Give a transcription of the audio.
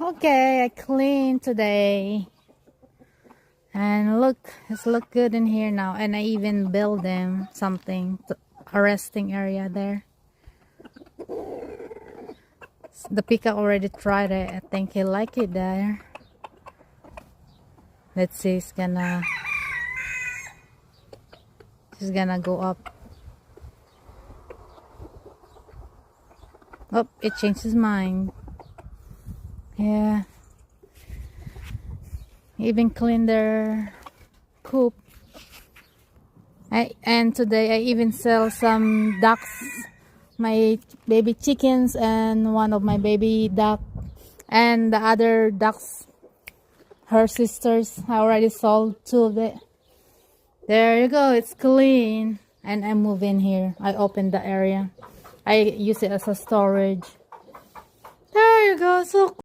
Okay, I cleaned today. And look, it's look good in here now. And I even built them something, a resting area there. The peacock already tried it. I think he liked it there. Let's see, she's gonna go up. Oh, it changed his mind. Yeah. Even cleaned their coop. And today I even sell some ducks, my baby chickens and one of my baby duck, and the other ducks, her sisters. I already sold two of it. There you go, it's clean. And I move in here. I open the area. I use it as a storage. There you go, so